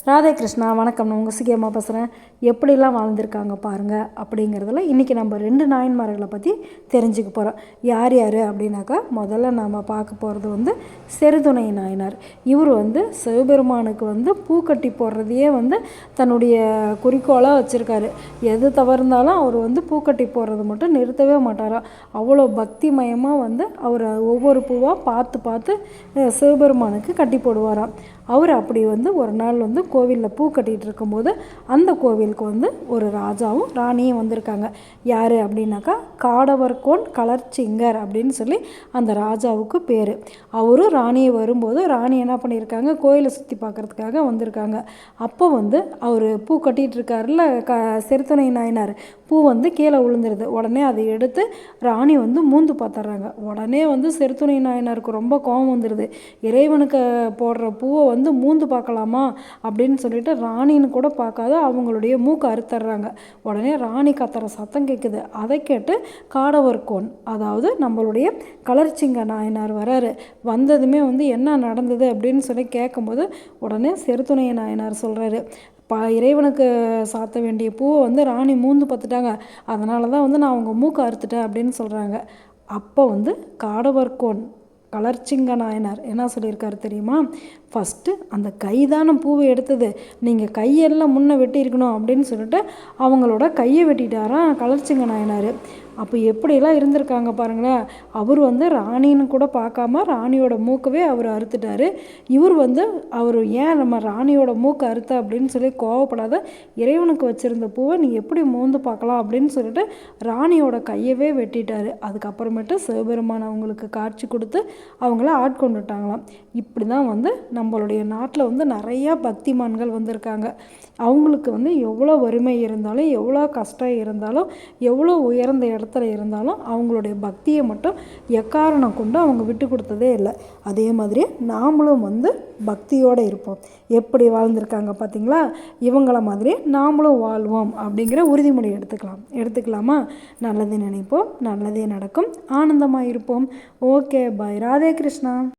ராதே கிருஷ்ணா, வணக்கம். நான் உங்கள் சிகியம்மா பேசுகிறேன். எப்படிலாம் வாழ்ந்திருக்காங்க பாருங்கள் அப்படிங்கிறதுல இன்றைக்கி நம்ம 2 நாயன்மார்களை பற்றி தெரிஞ்சுக்க போகிறோம். யார் யார் அப்படின்னாக்கா, முதல்ல நாம் பார்க்க போகிறது செருதுணை நாயனார். இவர் சிவபெருமானுக்கு பூக்கட்டி போடுறதையே தன்னுடைய குறிக்கோளாக வச்சுருக்காரு. எது தவறுந்தாலும் அவர் பூக்கட்டி போடுறது மட்டும் நிறுத்தவே மாட்டாராம். அவ்வளோ பக்திமயமாக அவர் ஒவ்வொரு பூவாக பார்த்து பார்த்து சிவபெருமானுக்கு கட்டி போடுவாராம். அவர் அப்படி ஒரு நாள் கோவிலில் பூ கட்டிகிட்டு இருக்கும்போது அந்த கோவிலுக்கு ஒரு ராஜாவும் ராணியும் வந்திருக்காங்க. யார் அப்படின்னாக்கா, காடவர்கோன் கலர்ச்சிங்கர் அப்படின்னு சொல்லி அந்த ராஜாவுக்கு பேர். அவரும் ராணியை வரும்போது ராணி என்ன பண்ணியிருக்காங்க, கோயிலை சுற்றி பார்க்குறதுக்காக வந்திருக்காங்க. அப்போ அவர் பூ கட்டிகிட்டு இருக்காருல்ல, செருத்துணை நாயனார், பூ கீழே விழுந்துருது. உடனே அதை எடுத்து ராணி மூந்து பார்த்துட்றாங்க. உடனே செருத்துணை நாயனாருக்கு ரொம்ப கோபம் வந்துடுது. இறைவனுக்கு போடுற பூவை மூந்து பார்க்கலாமா அப்படின்னு சொல்லிட்டு ராணின்னு கூட பார்க்காத அவங்களுடைய மூக்கை அறுத்துட்றாங்க. உடனே ராணி கத்துற சத்தம் கேட்குது. அதை கேட்டு காடவர்கோன், அதாவது நம்மளுடைய கலர்ச்சிங்க நாயனார் வராரு. வந்ததுமே என்ன நடந்தது அப்படின்னு சொல்லி கேட்கும்போது உடனே செருத்துணை நாயனார் சொல்கிறாரு, இறைவனுக்கு சாத்த வேண்டிய பூவை ராணி மூந்து பார்த்துட்டாங்க, அதனால தான் நான் அவங்க மூக்கை அறுத்துட்டேன் அப்படின்னு சொல்கிறாங்க. அப்போ காடவர்கோன் கலர்ச்சிங்க நாயனார் என்ன சொல்லியிருக்காரு தெரியுமா, ஃபஸ்ட்டு அந்த கைதான பூவை எடுத்தது, நீங்கள் கையெல்லாம் முன்னே வெட்டியிருக்கணும் அப்படின்னு சொல்லிட்டு அவங்களோட கையை வெட்டிட்டாராம் கலர்ச்சிங்க நாயனார். அப்போ எப்படியெல்லாம் இருந்திருக்காங்க பாருங்களேன். அவர் ராணின்னு கூட பார்க்காம ராணியோட மூக்கவே அவர் அறுத்துட்டார். இவர் அவர் ஏன் நம்ம ராணியோட மூக்கை அறுத்த அப்படின்னு சொல்லி கோவப்படாத, இறைவனுக்கு வச்சுருந்த பூவை நீ எப்படி மோந்து பார்க்கலாம் அப்படின்னு சொல்லிட்டு ராணியோட கையவே வெட்டிட்டார். அதுக்கப்புறமேட்டு சிவபெருமான் அவங்களுக்கு காட்சி கொடுத்து அவங்கள ஆட்கொண்டுட்டாங்களாம். இப்படி தான் நம்மளுடைய நாட்டில் நிறையா பக்திமான்கள் வந்திருக்காங்க. அவங்களுக்கு எவ்வளோ வறுமை இருந்தாலும், எவ்வளோ கஷ்டம் இருந்தாலும், எவ்வளோ உயர்ந்த இடத்துல இருந்தாலும் அவங்களுடைய பக்தியை மட்டும் எக்காரணம் கொண்டு அவங்க விட்டு கொடுத்ததே இல்லை. அதே மாதிரி நாமளும் பக்தியோடு இருப்போம். எப்படி வாழ்ந்திருக்காங்க பார்த்தீங்களா, இவங்கள மாதிரி நாமளும் வாழ்வோம் அப்படிங்கிற உறுதிமொழி எடுத்துக்கலாமா? நல்லதே நினைப்போம், நல்லதே நடக்கும், ஆனந்தமாக இருப்போம். ஓகே, பாய். ராதே கிருஷ்ணா.